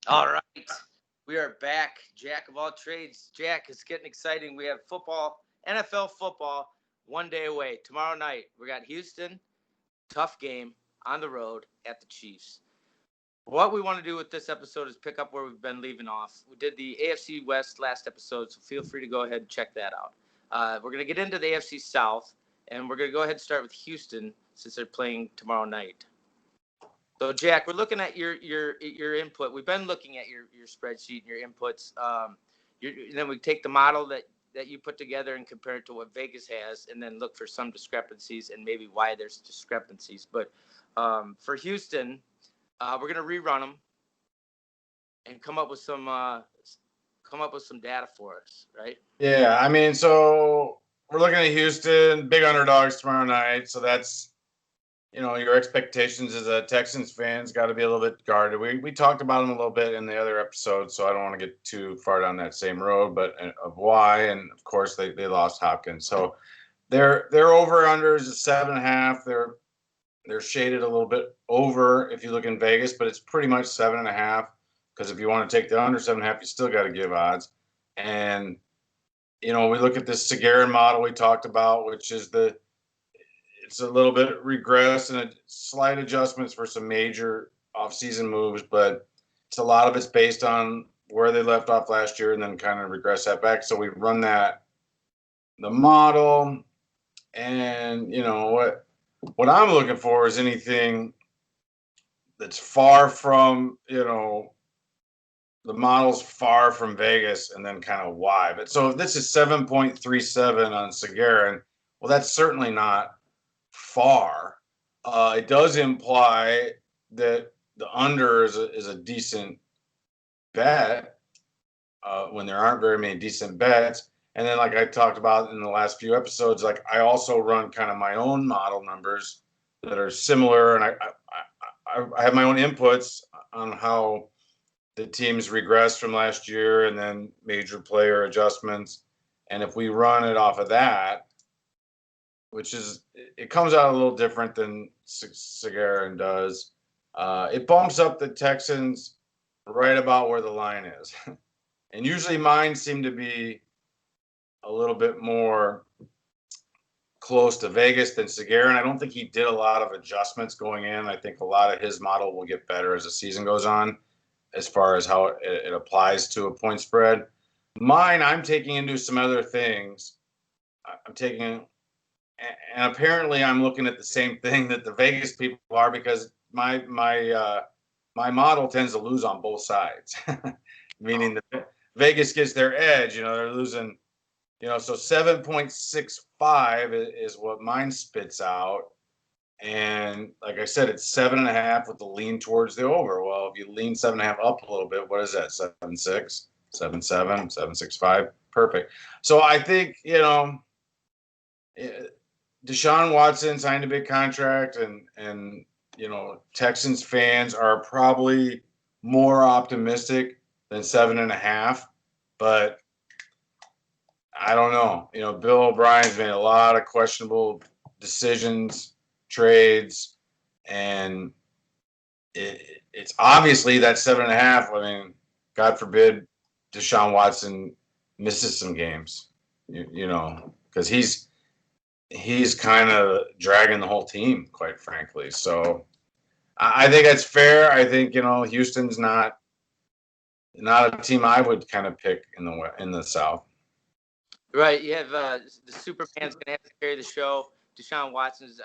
All right. We are back. Jack of all trades. Jack, it's getting exciting. We have football, NFL football, one day away. Tomorrow night, we got Houston. Tough game on the road at the Chiefs. What we want to do with this episode is pick up where we've been leaving off. We did the AFC West last episode, so feel free to go ahead and check that out. We're going to get into the AFC South, and we're going to go ahead and start with Houston since they're playing tomorrow night. So, Jack, we're looking at your input. We've been looking at your spreadsheet and your inputs. Then we take the model that you put together and compare it to what Vegas has, and then look for some discrepancies and maybe why there's discrepancies. But for Houston, we're gonna rerun them and come up with some data for us, right? Yeah, I mean, so we're looking at Houston, big underdogs tomorrow night. So that's, your expectations as a Texans fans got to be a little bit guarded. We talked about them a little bit in the other episode, so I don't want to get too far down that same road, but of why, and of course they lost Hopkins. So their over under is 7.5. They're shaded a little bit over if you look in Vegas, but it's pretty much 7.5. Because if you want to take the under 7.5, you still got to give odds. And we look at this Sagarin model we talked about, which is it's a little bit regress and slight adjustments for some major offseason moves, but a lot of it's based on where they left off last year and then kind of regress that back. So we run the model, and what I'm looking for is anything that's far from, the model's far from Vegas, and then kind of why. But so if this is 7.37 on Sagarin, well, that's certainly not far. It does imply that the under is a decent bet when there aren't very many decent bets. And then, like I talked about in the last few episodes, like I also run kind of my own model numbers that are similar, and I have my own inputs on how the teams regress from last year and then major player adjustments. And if we run it off of that, which is, it comes out a little different than Sagarin does. It bumps up the Texans right about where the line is. And usually mine seem to be a little bit more close to Vegas than Sagarin. I don't think he did a lot of adjustments going in. I think a lot of his model will get better as the season goes on, as far as how it applies to a point spread. Mine, I'm taking into some other things. I'm taking, and apparently I'm looking at the same thing that the Vegas people are, because my model tends to lose on both sides, meaning that Vegas gets their edge. They're losing. So 7.65 is what mine spits out. And like I said, it's 7.5 with the lean towards the over. Well, if you lean 7.5 up a little bit, what is that? 7.6, 7.7, 7.65. Perfect. So I think, Deshaun Watson signed a big contract, and Texans fans are probably more optimistic than 7.5, but I don't know. Bill O'Brien's made a lot of questionable decisions, trades, and it's obviously that 7.5. I mean, God forbid Deshaun Watson misses some games, because he's kind of dragging the whole team, quite frankly. So I think that's fair. I think Houston's not a team I would kind of pick in the South. Right. You have the Superman's going to have to carry the show. Deshaun Watson's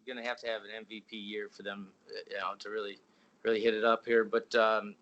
going to have an MVP year for them, to really hit it up here. But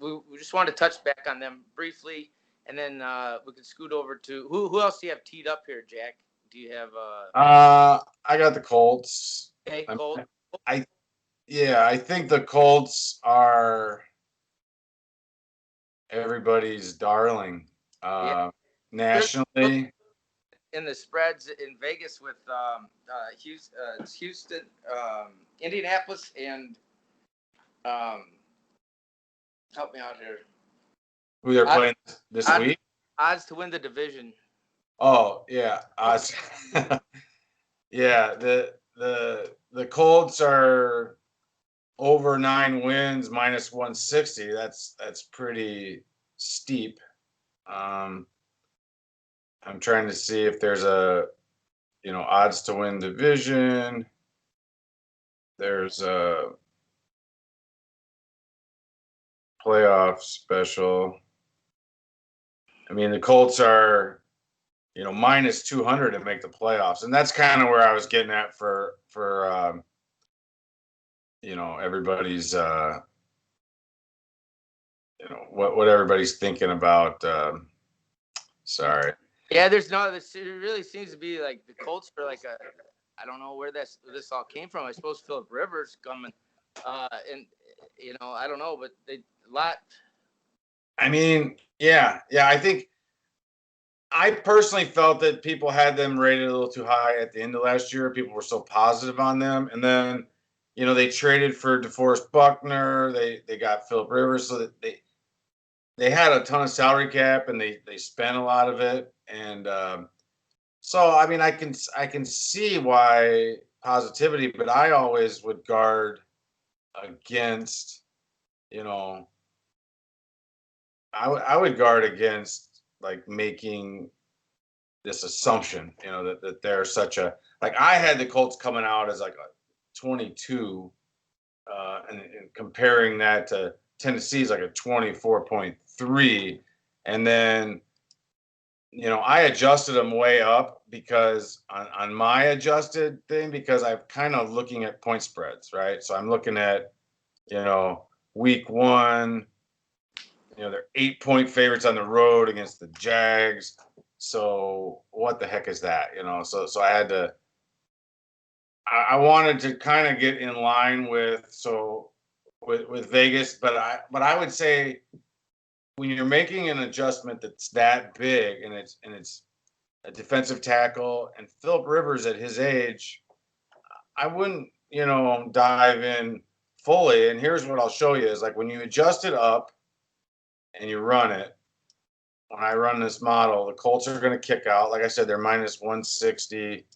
we just wanted to touch back on them briefly, and then we can scoot over to who else do you have teed up here, Jack? Do you have? I got the Colts. Okay, Colt. I think the Colts are everybody's darling nationally. In the spreads in Vegas with Houston, Indianapolis, and help me out here. Who they're playing this week? Odds to win the division. Oh yeah, odds. Yeah, the Colts are over 9 wins minus 160. That's pretty steep. I'm trying to see if there's a, odds to win division. There's a playoff special. I mean, the Colts are, minus 200 to make the playoffs, and that's kind of where I was getting at for everybody's what everybody's thinking about. Sorry. Yeah, there's no. It really seems to be like the Colts are like a. I don't know where this all came from. I suppose Philip Rivers coming, and I don't know, but they a lot. I mean, yeah. I think I personally felt that people had them rated a little too high at the end of last year. People were so positive on them, and then they traded for DeForest Buckner. They got Philip Rivers, so that they had a ton of salary cap, and they spent a lot of it. And so, I mean, I can see why positivity, but I always would guard against, I would guard against like making this assumption, that they're such a, like, I had the Colts coming out as like a 22, and comparing that to Tennessee's like a 24.3, and then I adjusted them way up because on my adjusted thing, because I'm kind of looking at point spreads, right? So I'm looking at week 1. They're 8-point favorites on the road against the Jags. So what the heck is that? So I had to. I wanted to kind of get in line with Vegas, but I would say when you're making an adjustment that's that big, and it's a defensive tackle and Philip Rivers at his age, I wouldn't dive in fully. And here's what I'll show you is like when you adjust it up and you run it. When I run this model, the Colts are going to kick out. Like I said, they're minus 160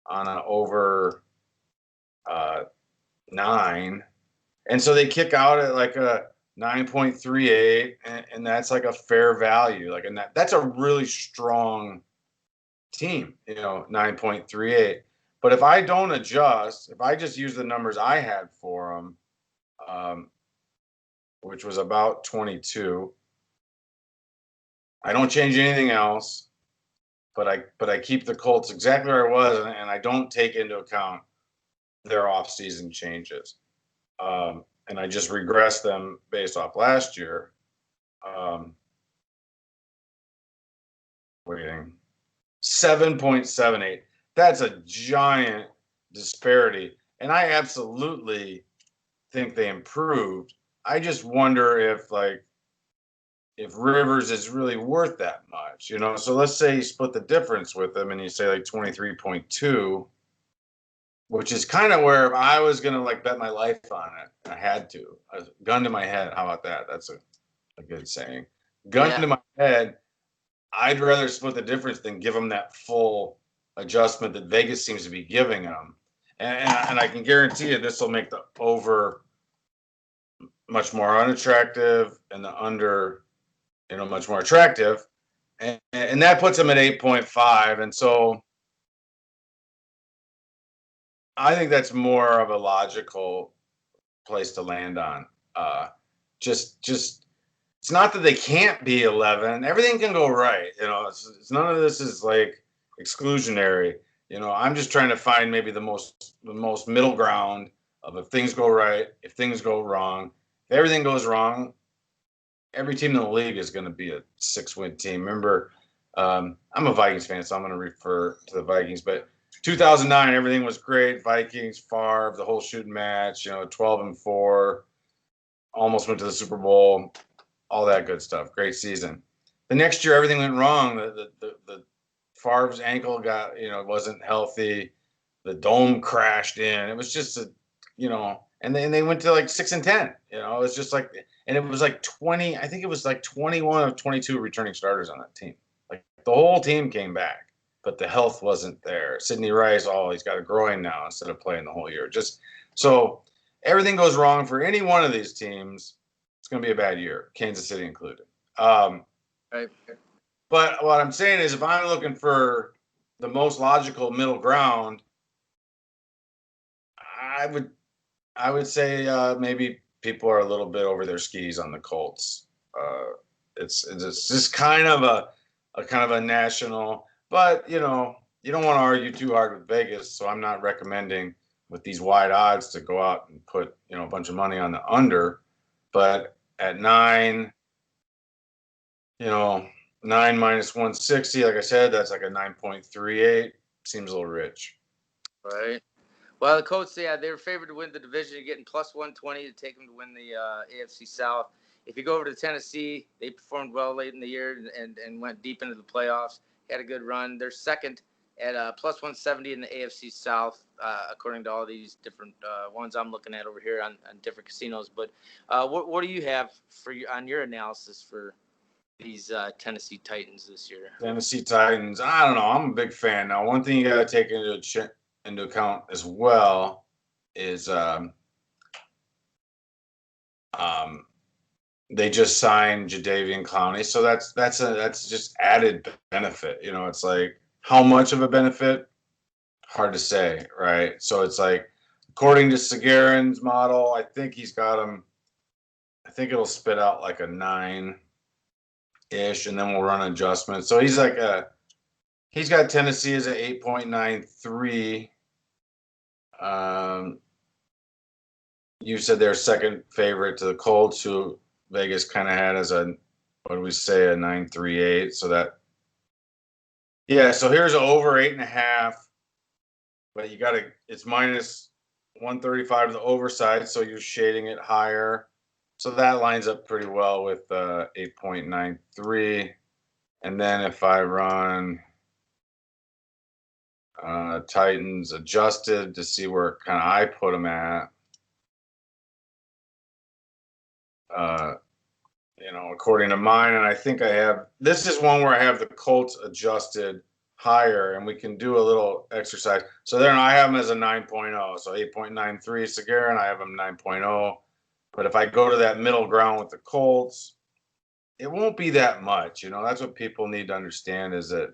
on an over 9. And so they kick out at like a 9.38, and that's like a fair value. Like, and that's a really strong team, 9.38. But if I don't adjust, if I just use the numbers I had for them, which was about 22, I don't change anything else, but I keep the Colts exactly where I was, and I don't take into account their off-season changes, and I just regress them based off last year. Waiting 7.78. That's a giant disparity, and I absolutely think they improved. I just wonder if Rivers is really worth that much, So let's say you split the difference with them and you say like 23.2, which is kind of where if I was going to like bet my life on it, I had to. Gun to my head. How about that? That's a good saying. Gun to my head, I'd rather split the difference than give them that full adjustment that Vegas seems to be giving them. And I can guarantee you this will make the over much more unattractive and the under much more attractive, and that puts them at 8.5. And so I think that's more of a logical place to land on. Just it's not that they can't be 11. Everything can go right. It's none of this is like exclusionary. I'm just trying to find maybe the most middle ground of if things go right, if things go wrong. If everything goes wrong, every team in the league is going to be a 6-win team. Remember, I'm a Vikings fan, so I'm going to refer to the Vikings. But 2009, everything was great. Vikings, Favre, the whole shooting match. 12-4, almost went to the Super Bowl. All that good stuff. Great season. The next year, everything went wrong. The Favre's ankle wasn't healthy. The dome crashed in. It was just and they went to like 6-10. It was just like. And it was like 20, I think it was like 21 of 22 returning starters on that team. Like the whole team came back, but the health wasn't there. Sidney Rice, he's got a groin now instead of playing the whole year. Just so, everything goes wrong for any one of these teams, it's going to be a bad year, Kansas City included. Right. But what I'm saying is, if I'm looking for the most logical middle ground, I would say maybe people are a little bit over their skis on the Colts. It's just kind of a national, but you don't want to argue too hard with Vegas, so I'm not recommending with these wide odds to go out and put a bunch of money on the under. But at 9, 9 minus 160, like I said, that's like a 9.38. Seems a little rich. Right. Well, the Colts, yeah, they were favored to win the division. You're getting plus 120 to take them to win the AFC South. If you go over to Tennessee, they performed well late in the year and went deep into the playoffs. Had a good run. They're second at plus 170 in the AFC South, according to all these different ones I'm looking at over here on different casinos. But what do you have on your analysis for these Tennessee Titans this year? Tennessee Titans, I don't know. I'm a big fan. Now, one thing you got to take into account as well is they just signed Jadeveon Clowney, so that's just added benefit. It's like how much of a benefit, hard to say, right? So it's like according to Sagarin's model, I think he's got him. I think it'll spit out like a 9-ish, and then we'll run adjustments. So he's got Tennessee as an 8.93. You said they're second favorite to the Colts, who Vegas kind of had as a 9.38. So so here's over 8.5, but it's minus 135 to the overside, so you're shading it higher. So that lines up pretty well with 8.93. And then if I run Titans adjusted to see where kind of I put them at, according to mine, and I think this is one where I have the Colts adjusted higher, and we can do a little exercise. So then I have them as a 9.0, so 8.93 Segura, and I have them 9.0. But if I go to that middle ground with the Colts, it won't be that much. That's what people need to understand is that,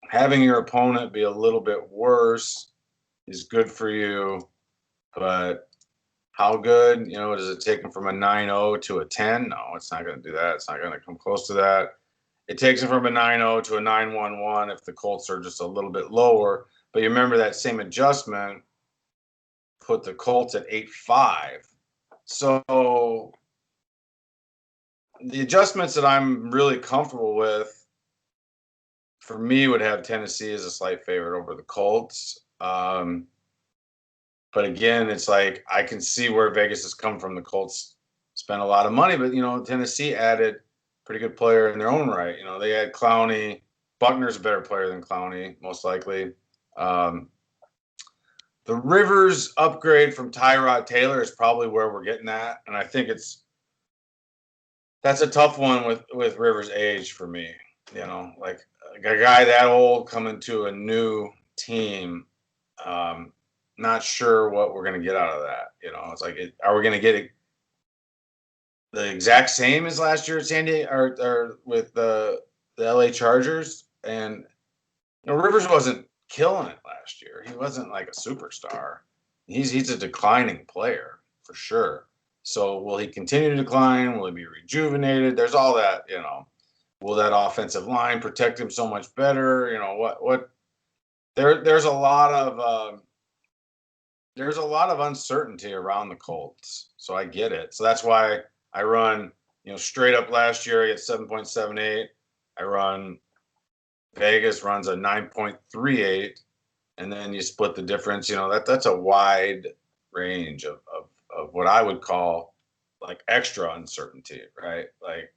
having your opponent be a little bit worse is good for you, but how good, does it take them from a 9.0 to a 10? No, it's not going to do that. It's not going to come close to that. It takes them from a 9.0 to a 9.11 if the Colts are just a little bit lower. But you remember that same adjustment put the Colts at 8.5. So the adjustments that I'm really comfortable with, for me, would have Tennessee as a slight favorite over the Colts. But again, it's like I can see where Vegas has come from. The Colts spent a lot of money, but Tennessee added pretty good player in their own right. They had Clowney. Buckner's a better player than Clowney, most likely. The Rivers upgrade from Tyrod Taylor is probably where we're getting at, and I think that's a tough one with Rivers' age for me. Like a guy that old coming to a new team. Not sure what we're going to get out of that. It's like, are we going to get the exact same as last year at San Diego or with the LA Chargers? And Rivers wasn't killing it last year. He wasn't like a superstar. He's a declining player for sure. So will he continue to decline? Will he be rejuvenated? There's all that, Will that offensive line protect him so much better? There's a lot of uncertainty around the Colts. So I get it. So that's why I run, straight up last year, I get 7.78. I run Vegas runs a 9.38. And then you split the difference. That's a wide range of what I would call like extra uncertainty, right? Like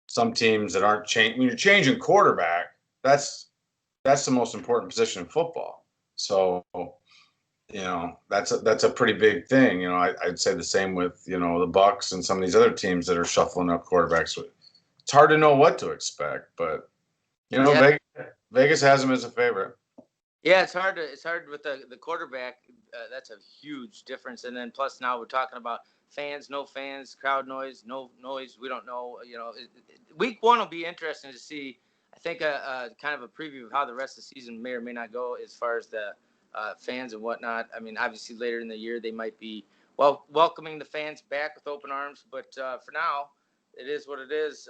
some teams that aren't changing. When you're changing quarterback, that's the most important position in football. So, that's a pretty big thing. I'd say the same with, the Bucks and some of these other teams that are shuffling up quarterbacks. It's hard to know what to expect, but, Vegas has them as a favorite. Yeah, it's hard with the quarterback. That's a huge difference. And then plus now we're talking about fans, no fans, crowd noise, no noise. We don't know. Week one will be interesting to see. I think a kind of a preview of how the rest of the season may or may not go as far as the fans and whatnot. I mean, obviously later in the year they might be welcoming the fans back with open arms, but for now, it is what it is.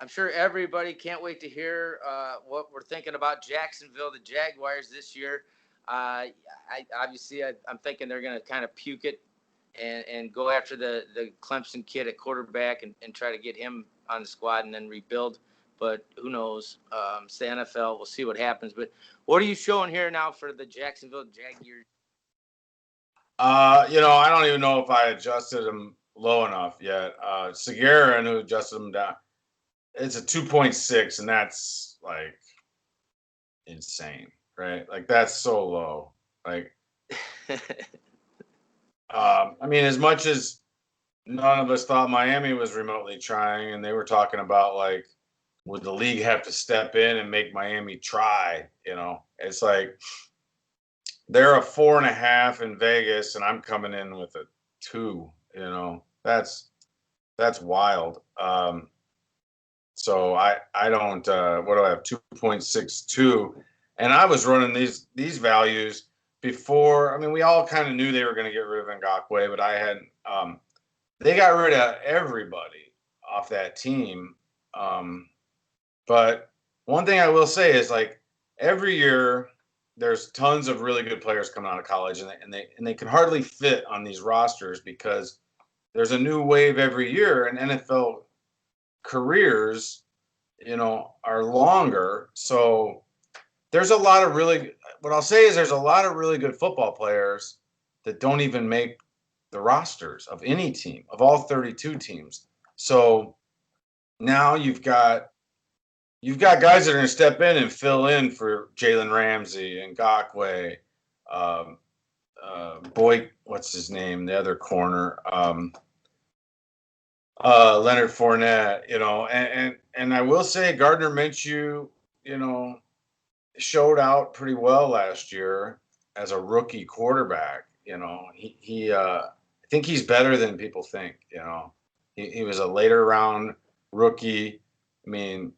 I'm sure everybody can't wait to hear what we're thinking about Jacksonville, the Jaguars this year. I'm thinking they're going to kind of puke it and go after the Clemson kid at quarterback and try to get him on the squad and then rebuild. But who knows? It's the NFL. We'll see what happens. But what are you showing here now for the Jacksonville Jaguars? I don't even know if I adjusted them low enough yet. Sagarin, who adjusted them down, it's a 2.6, and that's like insane, right? Like that's so low. Like, I mean, as much as none of us thought Miami was remotely trying, and they were talking about like, would the league have to step in and make Miami try? It's like they're a 4.5 in Vegas, and I'm coming in with a 2. That's wild. So I don't. What do I have? 2.62, and I was running these values before. I mean, we all kind of knew they were going to get rid of Ngakoue, but I hadn't. They got rid of everybody off that team. But one thing I will say is like every year there's tons of really good players coming out of college, and they can hardly fit on these rosters because there's a new wave every year, and NFL careers, are longer. So there's a lot of what I'll say is there's a lot of really good football players that don't even make the rosters of any team, of all 32 teams. So now you've got guys that are going to step in and fill in for Jalen Ramsey and Ngakoue, what's his name? The other corner, Leonard Fournette, and I will say Gardner Minshew, showed out pretty well last year as a rookie quarterback. I think he's better than people think. He was a later round rookie. I mean,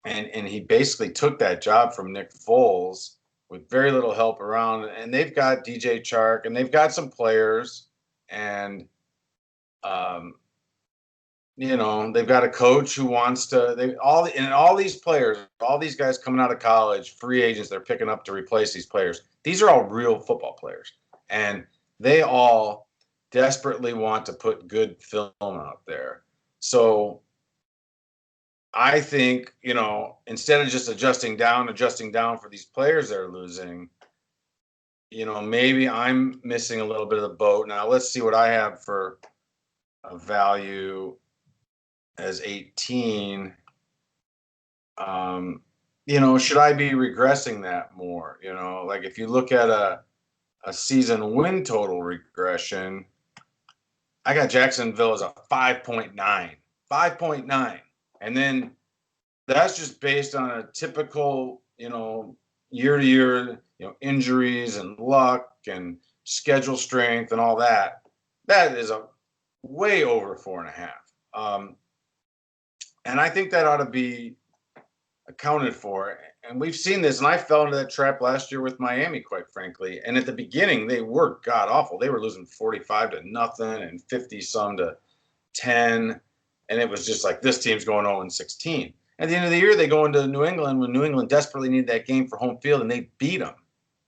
and he basically took that job from Nick Foles with very little help around. And they've got DJ Chark, and they've got some players, and they've got a coach who wants to. All these players, all these guys coming out of college, free agents, they're picking up to replace these players. These are all real football players, and they all desperately want to put good film out there. So I think, instead of just adjusting down for these players they're losing, maybe I'm missing a little bit of the boat. Now let's see what I have for a value as 18. Should I be regressing that more? Like if you look at a season win total regression, I got Jacksonville as a 5.9. 5.9. And then that's just based on a typical, year to year, injuries and luck and schedule strength and all that. That is a way over 4.5. And I think that ought to be accounted for. And we've seen this, and I fell into that trap last year with Miami, quite frankly. And at the beginning, they were god awful. They were losing 45 to nothing and 50 some to 10. And it was just like, this team's going 0-16. At the end of the year, they go into New England when New England desperately needed that game for home field, and they beat them.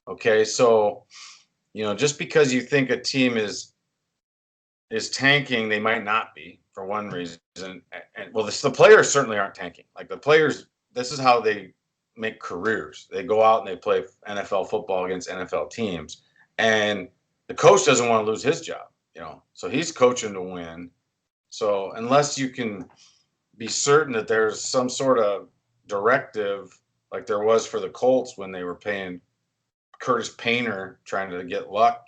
Okay, so just because you think a team is tanking, they might not be for one reason. And the players certainly aren't tanking. Like the players, this is how they make careers. They go out and they play NFL football against NFL teams, and the coach doesn't want to lose his job. So he's coaching to win. So unless you can be certain that there's some sort of directive like there was for the Colts when they were paying Curtis Painter trying to get luck,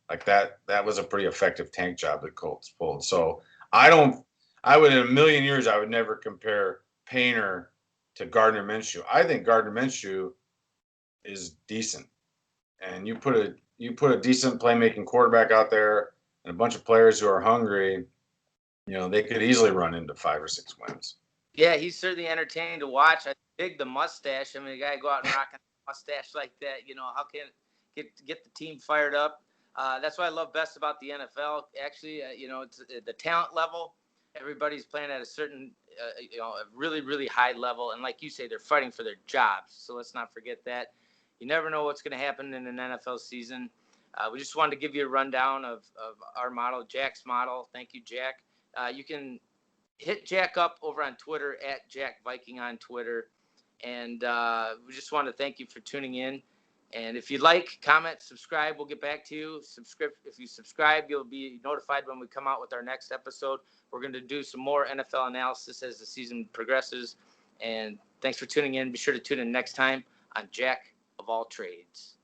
like that was a pretty effective tank job the Colts pulled. So I would in a million years, I would never compare Painter to Gardner Minshew. I think Gardner Minshew is decent, and you put a decent playmaking quarterback out there and a bunch of players who are hungry, they could easily run into 5 or 6 wins. Yeah, he's certainly entertaining to watch. I dig the mustache. I mean, a guy go out and rock a mustache like that, how can get the team fired up? That's what I love best about the NFL. Actually, it's the talent level. Everybody's playing at a certain, a really, really high level. And like you say, they're fighting for their jobs. So let's not forget that. You never know what's going to happen in an NFL season. We just wanted to give you a rundown of our model, Jack's model. Thank you, Jack. You can hit Jack up over on Twitter at Jack Viking on Twitter. And we just want to thank you for tuning in. And if you like, comment, subscribe, we'll get back to you. If you subscribe, you'll be notified when we come out with our next episode. We're going to do some more NFL analysis as the season progresses. And thanks for tuning in. Be sure to tune in next time on Jack of All Trades.